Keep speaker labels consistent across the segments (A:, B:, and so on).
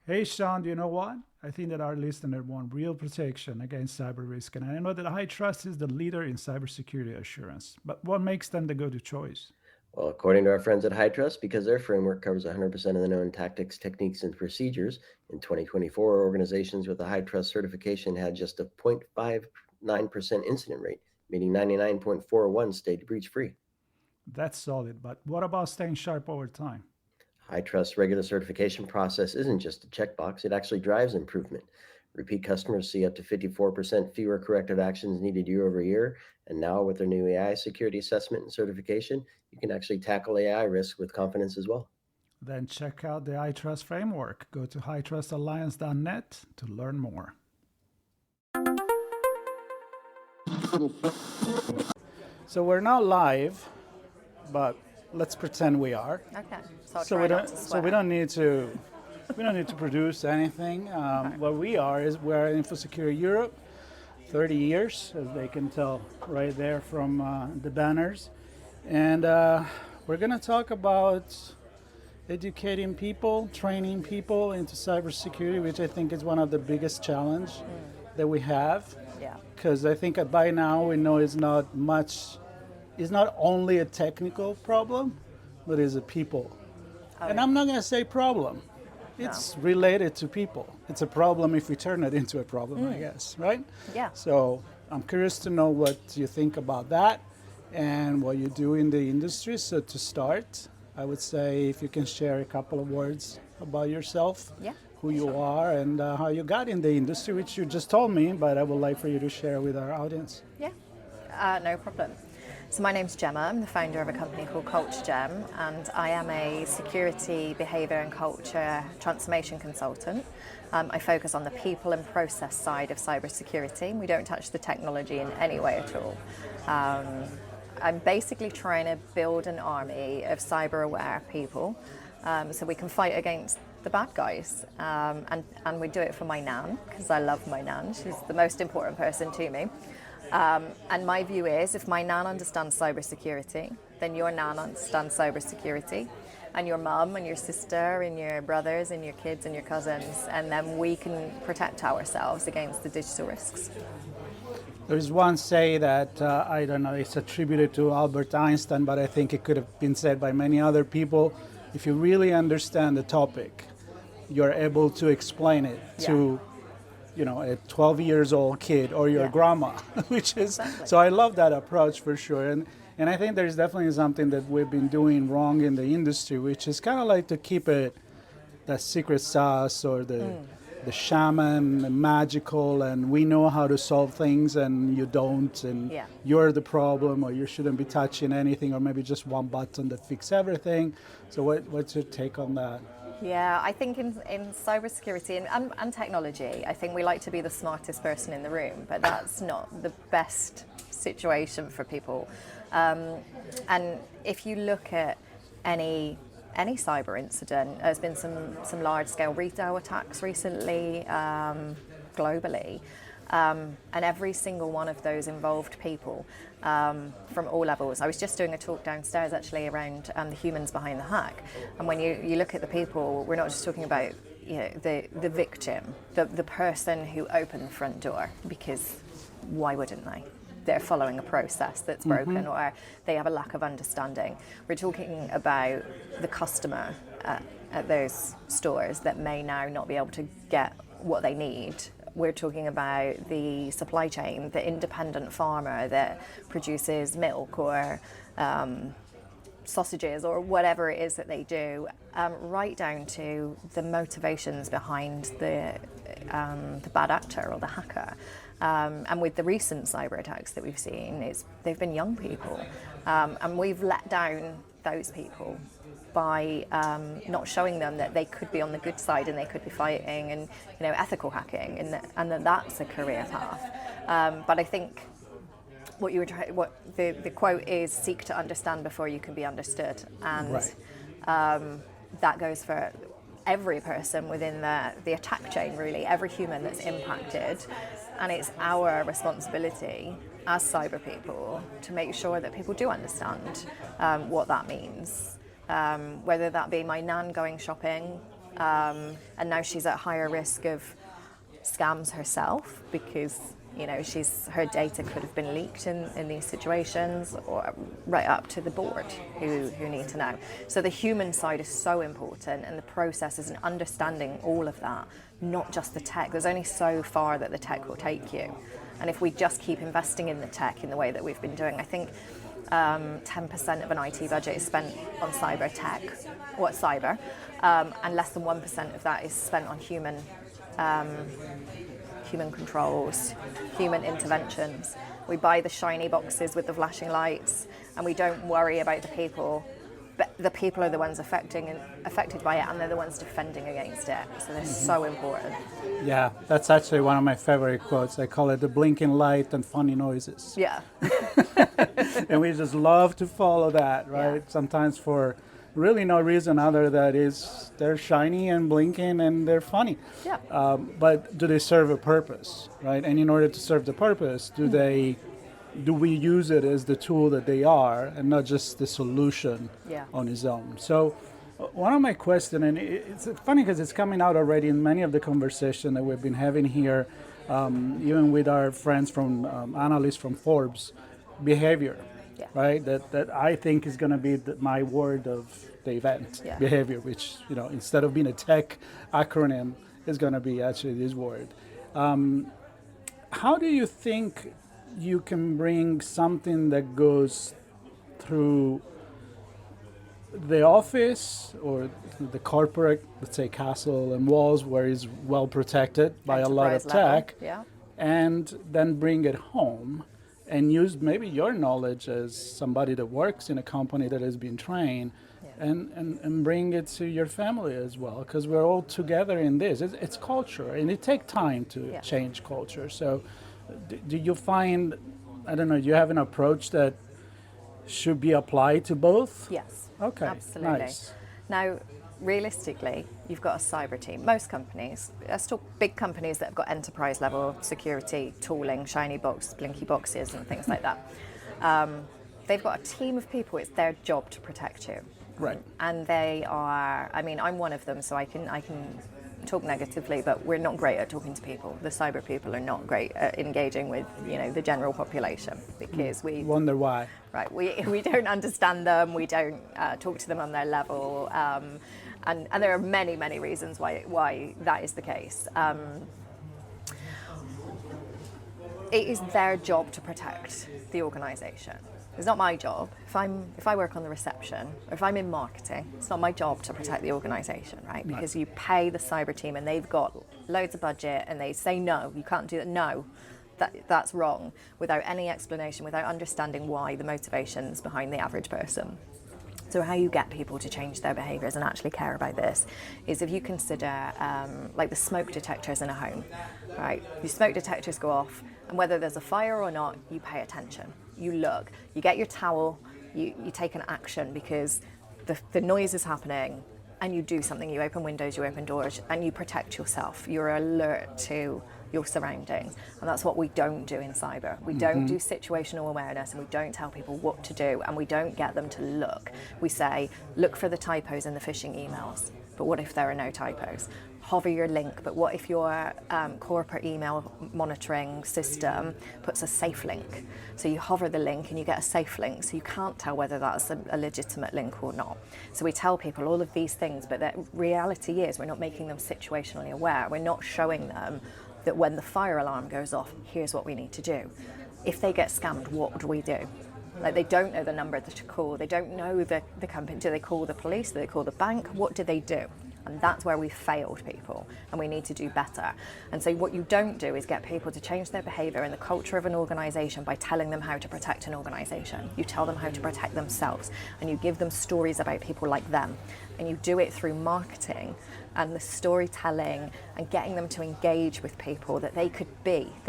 A: Hey, Sean, do you know what? I think that our listener want real protection against cyber risk, and I know that High Trust is the leader in cybersecurity assurance. But what makes them the go-to choice?
B: Well, according to our friends at HITRUST, because their framework covers 100% of the known tactics, techniques, and procedures, in 2024, organizations with a HITRUST certification had just a 0.59% incident rate, meaning 99.41 stayed breach free.
A: That's solid, but what about staying sharp over time?
B: HITRUST regular certification process isn't just a checkbox, it actually drives improvement. Repeat customers see up to 54% fewer corrective actions needed year over year. And now, with their new AI security assessment and certification, you can actually tackle AI risk with confidence as well.
A: Then check out the iTrust framework. Go to hightrustalliance.net to learn more. So we're not live, but let's pretend we are.
C: Okay, so I'll
A: So
C: try
A: we
C: not
A: don't.
C: to
A: So
C: swear.
A: we don't need to produce anything.
C: Okay.
A: What we are is we're in InfoSecurity Europe, 30 years, as they can tell right there from the banners, and we're gonna talk about educating people, training people into cybersecurity, which I think is one of the biggest challenge that we have.
C: Yeah.
A: Because I think by now we know it's not only a technical problem, but it's a people. And I'm not going to say problem. It's related to people. It's a problem if we turn it into a problem, I guess, right?
C: Yeah.
A: So I'm curious to know what you think about that and what you do in the industry. So to start, I would say if you can share a couple of words about yourself,
C: Yeah,
A: who you
C: sure.
A: are, and how you got in the industry, which you just told me, but I would like for you to share with our audience.
C: Yeah, no problem. So my name's Gemma. I'm the founder of a company called Culture Gem, and I am a security, behaviour and culture transformation consultant. I focus on the people and process side of cybersecurity. We don't touch the technology in any way at all. I'm basically trying to build an army of cyber-aware people so we can fight against the bad guys. And we do it for my nan, because I love my nan. She's the most important person to me. And my view is if my nan understands cybersecurity, then your nan understands cybersecurity, and your mum and your sister and your brothers and your kids and your cousins, and then we can protect ourselves against the digital risks.
A: There's one say that, I don't know, it's attributed to Albert Einstein, but I think it could have been said by many other people. If you really understand the topic, you're able to explain it to, a 12 years old kid or your grandma, which is,
C: Exactly.
A: so I love that approach for sure. And I think there's definitely something that we've been doing wrong in the industry, which is kind of like to keep it that secret sauce or the shaman, the magical, and we know how to solve things and you don't, and you're the problem, or you shouldn't be touching anything, or maybe just one button that fix everything. So what's your take on that?
C: Yeah, I think in cybersecurity and technology, I think we like to be the smartest person in the room, but that's not the best situation for people. And if you look at any cyber incident, there's been some large-scale retail attacks recently, globally. And every single one of those involved people from all levels. I was just doing a talk downstairs actually around the humans behind the hack. And when you look at the people, we're not just talking about the victim, the person who opened the front door, because why wouldn't they? They're following a process that's broken, or they have a lack of understanding. We're talking about the customer at those stores that may now not be able to get what they need. We're talking about the supply chain, the independent farmer that produces milk or sausages or whatever it is that they do, right down to the motivations behind the bad actor or the hacker. And with the recent cyber attacks that we've seen, they've been young people, and we've let down those people by not showing them that they could be on the good side and they could be fighting and ethical hacking, and that's a career path. But I think what the quote is: seek to understand before you can be understood, and that goes for every person within the attack chain, really, every human that's impacted. And it's our responsibility as cyber people to make sure that people do understand what that means. Whether that be my nan going shopping and now she's at higher risk of scams herself because her data could have been leaked in these situations, or right up to the board who need to know. So the human side is so important, and the processes and understanding all of that, not just the tech. There's only so far that the tech will take you. And if we just keep investing in the tech in the way that we've been doing, I think 10% of an IT budget is spent on cyber tech, cyber, and less than 1% of that is spent on human controls, human interventions. We buy the shiny boxes with the flashing lights, and we don't worry about the people. But the people are the ones affected by it, and they're the ones defending against it. So they're so important.
A: Yeah, that's actually one of my favorite quotes. I call it the blinking light and funny noises.
C: Yeah.
A: And we just love to follow that, right?
C: Yeah.
A: Sometimes for really no reason other than they're shiny and blinking and they're funny.
C: Yeah.
A: But do they serve a purpose, right? And in order to serve the purpose, do we use it as the tool that they are and not just the solution on its own? So one of my questions, and it's funny because it's coming out already in many of the conversation that we've been having here, even with our friends from analysts from Forbes, behavior, right? That I think is going to be my word of the event, behavior, which, instead of being a tech acronym, is going to be actually this word. How do you think you can bring something that goes through the office or the corporate, let's say, castle and walls where it's well protected by a lot of tech, and then bring it home and use maybe your knowledge as somebody that works in a company that has been trained and bring it to your family as well, because we're all together in this. It's culture, and it takes time to change culture. So do you find, I don't know, do you have an approach that should be applied to both?
C: Yes.
A: Okay.
C: Absolutely.
A: Nice.
C: Now, realistically, you've got a cyber team. Most companies, let's talk big companies that have got enterprise level security tooling, shiny box, blinky boxes and things like that. They've got a team of people. It's their job to protect you.
A: Right.
C: And they are, I'm one of them, so I can talk negatively, but we're not great at talking to people. The cyber people are not great at engaging with, the general population, because we
A: wonder why.
C: Right, we don't understand them. We don't talk to them on their level, and there are many, many reasons why that is the case. It is their job to protect the organisation. It's not my job. If I work on the reception, or if I'm in marketing, it's not my job to protect the organisation, right? Because you pay the cyber team, and they've got loads of budget, and they say no, you can't do that. No, that's wrong, without any explanation, without understanding why, the motivations behind the average person. So how you get people to change their behaviours and actually care about this is if you consider like the smoke detectors in a home, right? Your smoke detectors go off, and whether there's a fire or not, you pay attention. You look, you get your towel, you take an action because the noise is happening, and you do something. You open windows, you open doors, and you protect yourself. You're alert to your surroundings, and that's what we don't do in cyber. We don't do situational awareness, and we don't tell people what to do, and we don't get them to look. We say, look for the typos in the phishing emails, but what if there are no typos? Hover your link, but what if your corporate email monitoring system puts a safe link? So you hover the link and you get a safe link, so you can't tell whether that's a legitimate link or not. So we tell people all of these things, but the reality is we're not making them situationally aware. We're not showing them that when the fire alarm goes off, here's what we need to do. If they get scammed, what do we do? Like, they don't know the number to call. They don't know the company. Do they call the police? Do they call the bank? What do they do? And that's where we've failed people, and we need to do better. And so what you don't do is get people to change their behaviour and the culture of an organisation by telling them how to protect an organisation. You tell them how to protect themselves, and you give them stories about people like them. And you do it through marketing and the storytelling and getting them to engage with people that they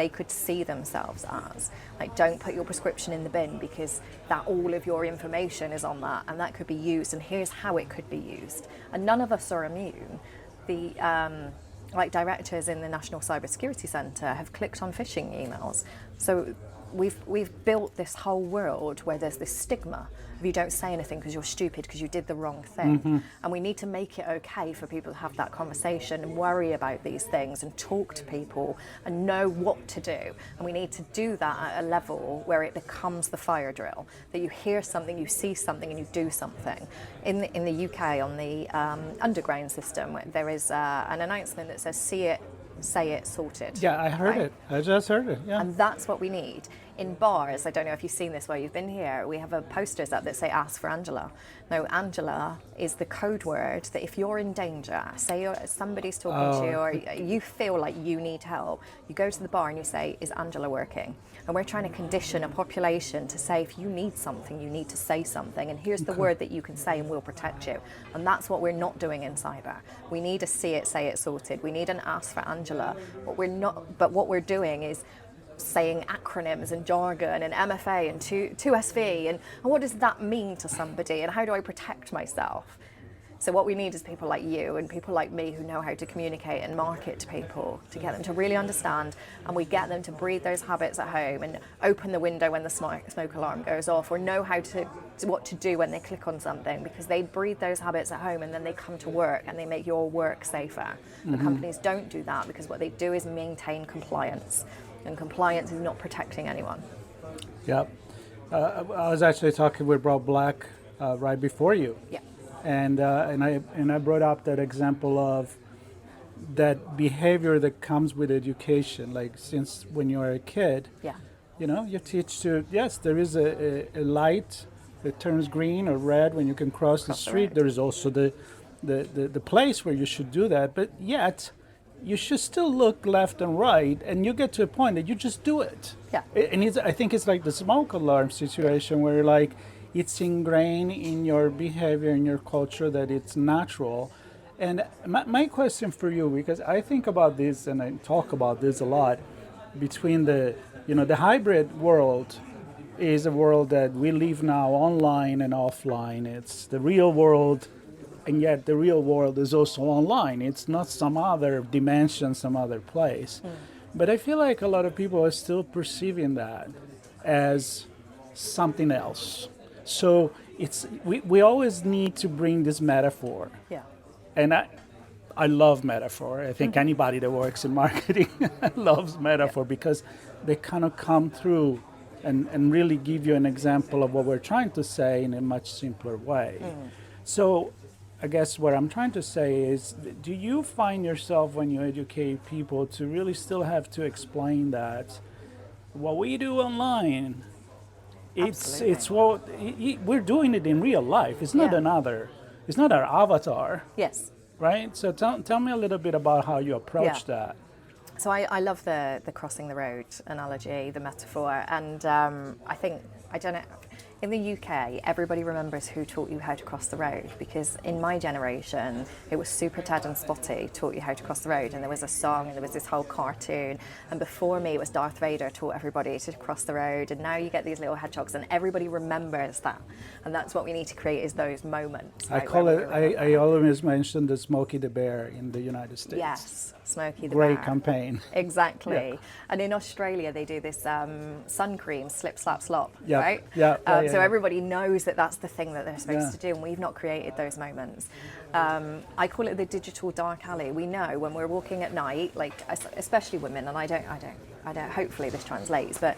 C: could see themselves as. Like, don't put your prescription in the bin because that all of your information is on that, and that could be used, and here's how it could be used. And none of us are immune. The like directors in the National Cybersecurity Centre have clicked on phishing emails. So we've built this whole world where there's this stigma if you don't say anything because you're stupid because you did the wrong thing. And we need to make it okay for people to have that conversation and worry about these things and talk to people and know what to do. And we need to do that at a level where it becomes the fire drill, that you hear something, you see something and you do something. In the UK, on the underground system, there is an announcement that says, see it, say it, sorted.
A: Yeah, I heard
C: right?
A: it. I just heard it. Yeah.
C: And that's what we need. In bars, I don't know if you've seen this while you've been here, we have posters up that say ask for Angela. Now, Angela is the code word that if you're in danger, say somebody's talking to you or you feel like you need help, you go to the bar and you say, is Angela working? And we're trying to condition a population to say, if you need something, you need to say something. And here's the word that you can say and we'll protect you. And that's what we're not doing in cyber. We need a see it, say it, sorted. We need an ask for Angela. What we're doing is saying acronyms and jargon and MFA and 2SV and what does that mean to somebody and how do I protect myself? So what we need is people like you and people like me who know how to communicate and market to people, to get them to really understand, and we get them to breed those habits at home and open the window when the smoke alarm goes off, or know what to do when they click on something, because they breed those habits at home and then they come to work and they make your work safer. The companies don't do that because what they do is maintain compliance, and compliance is not protecting anyone.
A: Yep. I was actually talking with Rob Black right before you.
C: Yeah.
A: And I brought up that example of that behavior that comes with education. Like since when you are a kid,
C: Yeah.
A: you know, you teach to, yes, there is a light that turns green or red when you can cross the street.
C: road.
A: There is also the place where you should do that, but yet you should still look left and right, and you get to a point that you just do it.
C: Yeah.
A: And I think it's like the smoke alarm situation where like it's ingrained in your behavior, in your culture, that it's natural. And my question for you, because I think about this and I talk about this a lot, between the hybrid world is a world that we live now online and offline. It's the real world, and yet the real world is also online. It's not some other dimension, some other place. But I feel like a lot of people are still perceiving that as something else. So we always need to bring this metaphor.
C: Yeah.
A: And I love metaphor. I think anybody that works in marketing loves metaphor because they kind of come through and really give you an example of what we're trying to say in a much simpler way. So I guess what I'm trying to say is, do you find yourself when you educate people to really still have to explain that what we do online, it's what we're doing it in real life. It's not it's not our avatar.
C: Yes.
A: Right? So tell me a little bit about how you approach that.
C: So I love the crossing the road analogy, the metaphor, and I think, I don't know, in the UK, everybody remembers who taught you how to cross the road, because in my generation, it was Super Ted and Spotty taught you how to cross the road, and there was a song and there was this whole cartoon, and before me it was Darth Vader taught everybody to cross the road, and now you get these little hedgehogs and everybody remembers that, and that's what we need to create, is those moments.
A: I call it, I always mention the Smokey the Bear in the United States.
C: Yes, Smokey the
A: Great
C: Bear.
A: campaign.
C: Exactly.
A: Yeah.
C: And in Australia, they do this sun cream, slip, slap, slop,
A: Yeah.
C: right?
A: Yeah.
C: So everybody knows that that's the thing that they're supposed to do, and we've not created those moments. I call it the digital dark alley. We know when we're walking at night, like especially women, and I don't. Hopefully this translates, but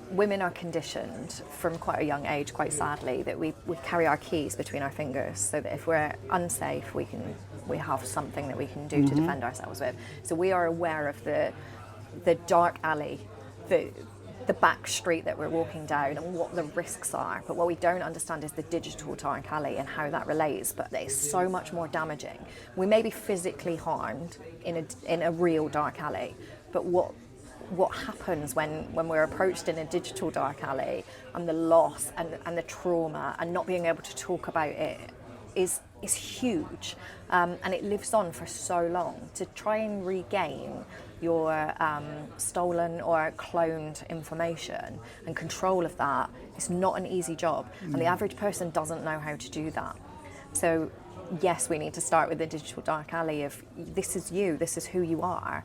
C: women are conditioned from quite a young age, quite sadly, that we carry our keys between our fingers, so that if we're unsafe, we have something that we can do to defend ourselves with. So we are aware of the dark alley, the back street that we're walking down, and what the risks are. But what we don't understand is the digital dark alley and how that relates, but it's so much more damaging. We may be physically harmed in a real dark alley, but what happens when we're approached in a digital dark alley, and the loss and the trauma and not being able to talk about it is huge, and it lives on for so long. To try and regain your stolen or cloned information and control of that is not an easy job, and the average person doesn't know how to do that. So yes, we need to start with the digital dark alley of, this is you, this is who you are.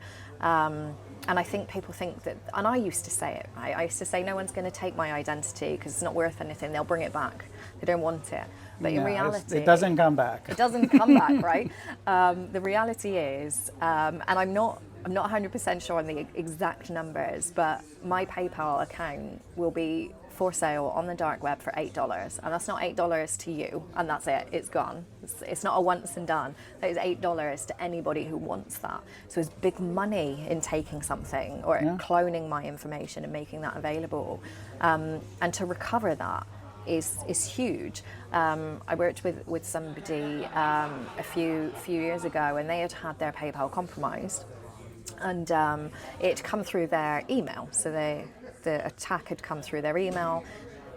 C: And I think people think that, and I used to say it, I used to say no one's going to take my identity because it's not worth anything, they'll bring it back, they don't want it. But in reality,
A: it doesn't come back.
C: It doesn't come back, right? The reality is, and I'm not 100% sure on the exact numbers, but my PayPal account will be for sale on the dark web for $8, and that's not $8 to you, and that's it. It's gone. It's not a once and done. That is $8 to anybody who wants that. So it's big money in taking something or cloning my information and making that available, and to recover that is huge. I worked with somebody a few years ago, and they had their PayPal compromised, and it had come through their email. So the attack had come through their email.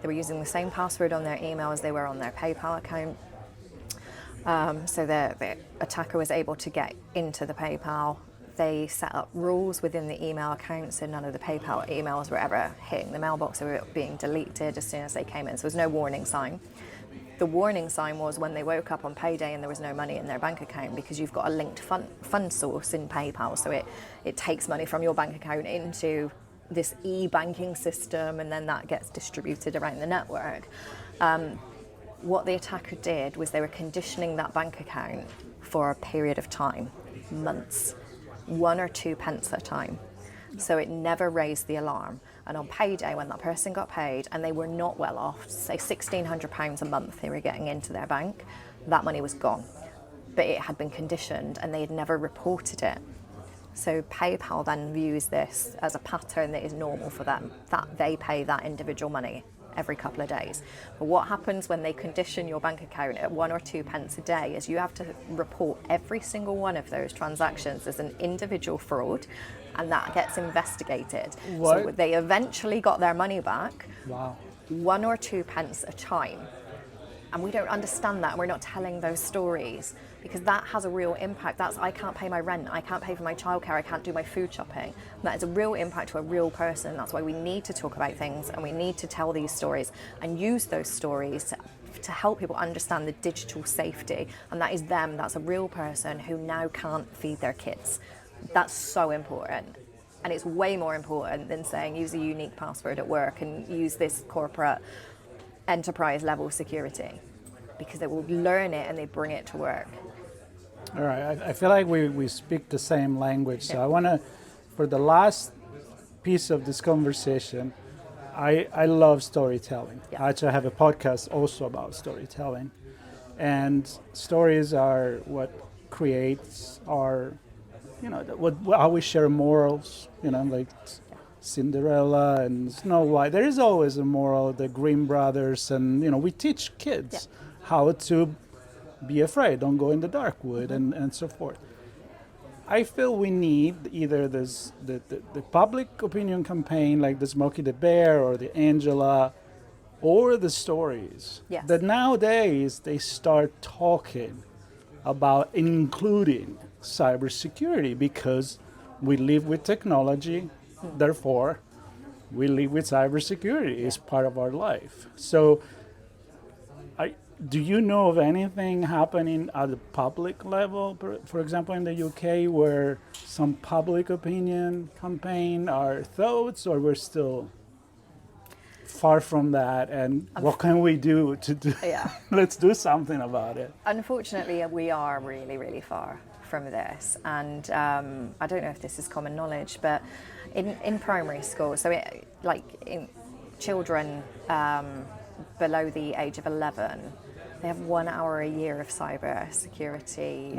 C: They were using the same password on their email as they were on their PayPal account. So the attacker was able to get into the PayPal. They set up rules within the email account, so none of the PayPal emails were ever hitting the mailbox. They were being deleted as soon as they came in. So there was no warning sign. The warning sign was when they woke up on payday and there was no money in their bank account, because you've got a linked fund source in PayPal. So it takes money from your bank account into this e-banking system, and then that gets distributed around the network. What the attacker did was they were conditioning that bank account for a period of time, months, 1 or 2 pence at a time. So it never raised the alarm. And on payday, when that person got paid and they were not well off, say £1,600 a month they were getting into their bank, that money was gone. But it had been conditioned and they had never reported it. So PayPal then views this as a pattern that is normal for them, that they pay that individual money every couple of days. But what happens when they condition your bank account at 1 or 2 pence a day is you have to report every single one of those transactions as an individual fraud, and that gets investigated.
A: What?
C: So they eventually got their money back.
A: Wow.
C: 1 or 2 pence a time. And we don't understand that, and we're not telling those stories, because that has a real impact. That's, I can't pay my rent, I can't pay for my childcare, I can't do my food shopping. That is a real impact to a real person. That's why we need to talk about things, and we need to tell these stories and use those stories to help people understand the digital safety. And that is them, that's a real person who now can't feed their kids. That's so important. And it's way more important than saying use a unique password at work and use this corporate enterprise level security, because they will learn it and they bring it to work.
A: All right, I feel like we speak the same language. So I want to, for the last piece of this conversation, I love storytelling.
C: Yeah.
A: Actually, I have a podcast also about storytelling. And stories are what creates our, how we share morals, like Cinderella and Snow White. There is always a moral, the Grimm brothers, and we teach kids how to be afraid, don't go in the dark wood, and so forth. I feel we need either the public opinion campaign like the Smokey the Bear or the Angela, or the stories that nowadays they start talking about including cybersecurity, because we live with technology. Therefore, we live with cybersecurity. It's part of our life. So, do you know of anything happening at the public level, for example, in the UK, where some public opinion campaign are thoughts, or we're still far from that? And what can we do to do? Let's do something about it.
C: Unfortunately, we are really, really far from this. And I don't know if this is common knowledge, but in primary school, so in children below the age of 11, they have 1 hour a year of cyber security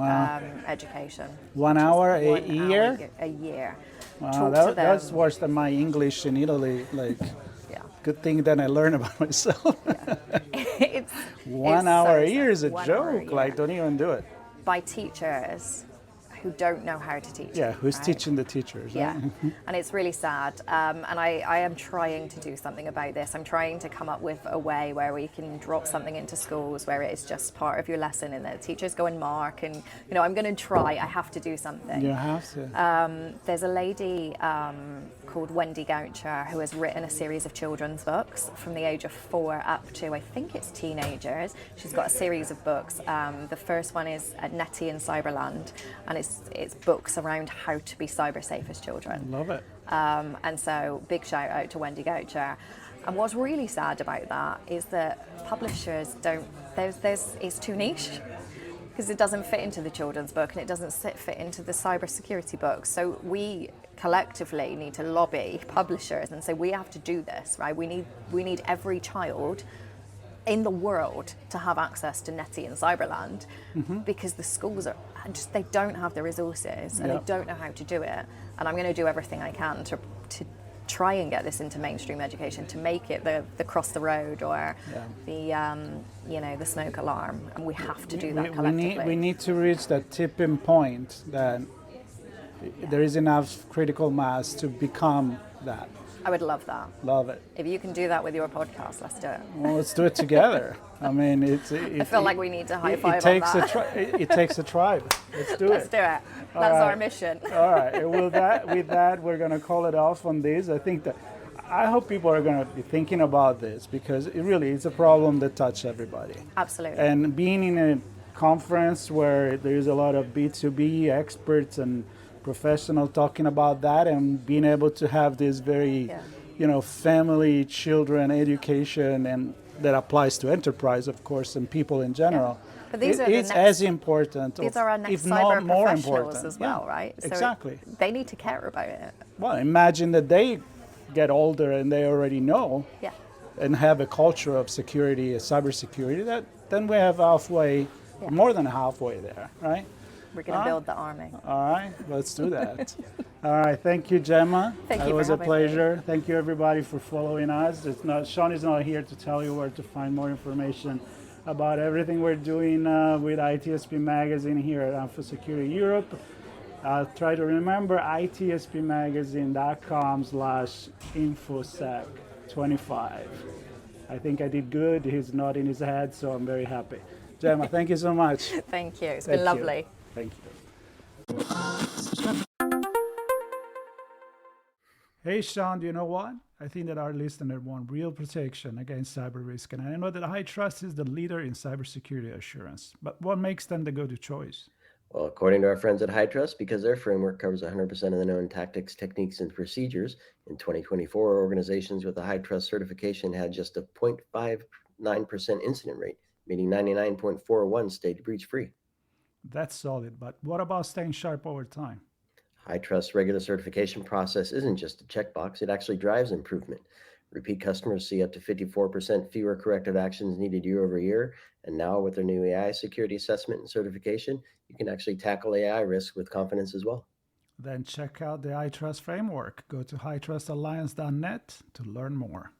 C: education.
A: 1 hour a year?
C: A year.
A: Wow, that's worse than my English in Italy. Good thing that I learned about myself.
C: It's
A: 1 hour a year is a joke. Don't even do it.
C: By teachers who don't know how to teach.
A: Yeah, who's teaching the teachers.
C: Yeah,
A: right?
C: And it's really sad. And I am trying to do something about this. I'm trying to come up with a way where we can drop something into schools where it is just part of your lesson, and the teachers go and mark. And I'm going to try. I have to do something.
A: You have to.
C: There's a lady called Wendy Goucher who has written a series of children's books from the age of 4 up to, I think it's teenagers. She's got a series of books. The first one is Nettie in Cyberland, and it's it's books around how to be cyber safe as children.
A: Love it.
C: And so big shout out to Wendy Goucher. And what's really sad about that is that publishers don't, it's too niche, because it doesn't fit into the children's book and it doesn't fit into the cybersecurity book. So we collectively need to lobby publishers and say we have to do this, right? We need every child in the world to have access to Netty and Cyberland, because the schools are just, they don't have the resources and they don't know how to do it. And I'm going to do everything I can to try and get this into mainstream education, to make it the cross the road or the smoke alarm. And we have to do that collectively.
A: We need to reach that tipping point that there is enough critical mass to become that.
C: I would love that.
A: Love it.
C: If you can do that with your podcast, let's do it.
A: Well, let's do it together. I mean,
C: I feel like we need to high five
A: on
C: that.
A: It takes a tribe. Let's do it.
C: Let's do it. That's our mission.
A: All right. And with that, we're going to call it off on this. I hope people are going to be thinking about this, because it really is a problem that touches everybody.
C: Absolutely.
A: And being in a conference where there's a lot of B2B experts and professional talking about that, and being able to have this very family, children education, and that applies to enterprise, of course, and people in general.
C: But these are
A: it's as important,
C: these are our next
A: if
C: cyber
A: not more
C: professionals
A: important
C: as well, right? So
A: exactly.
C: They need to care about it.
A: Well, imagine that they get older and they already know and have a culture of security, cybersecurity, then we have halfway, more than halfway there, right?
C: We're going to build the army.
A: All right, let's do that. All right, thank you, Jemma.
C: Thank you.
A: It was a
C: for
A: pleasure.
C: Me.
A: Thank you, everybody, for following us. Sean is not here to tell you where to find more information about everything we're doing with ITSP Magazine here at InfoSecurity Europe. Try to remember itspmagazine.com/infosec25. I think I did good. He's nodding his head, so I'm very happy. Jemma, thank you so much.
C: Thank you. It's been lovely.
A: Thank you. Hey, Sean, do you know what? I think that our listener want real protection against cyber risk, and I know that HITRUST is the leader in cybersecurity assurance. But what makes them the go-to choice?
B: Well, according to our friends at HITRUST, because their framework covers 100% of the known tactics, techniques, and procedures, in 2024, organizations with a HITRUST certification had just a 0.59% incident rate, meaning 99.41 stayed breach-free.
A: That's solid, but what about staying sharp over time?
B: HITRUST regular certification process isn't just a checkbox, it actually drives improvement. Repeat customers see up to 54% fewer corrective actions needed year over year, and now with their new AI security assessment and certification, you can actually tackle AI risk with confidence as well.
A: Then check out the HITRUST framework. Go to hitrustalliance.net to learn more.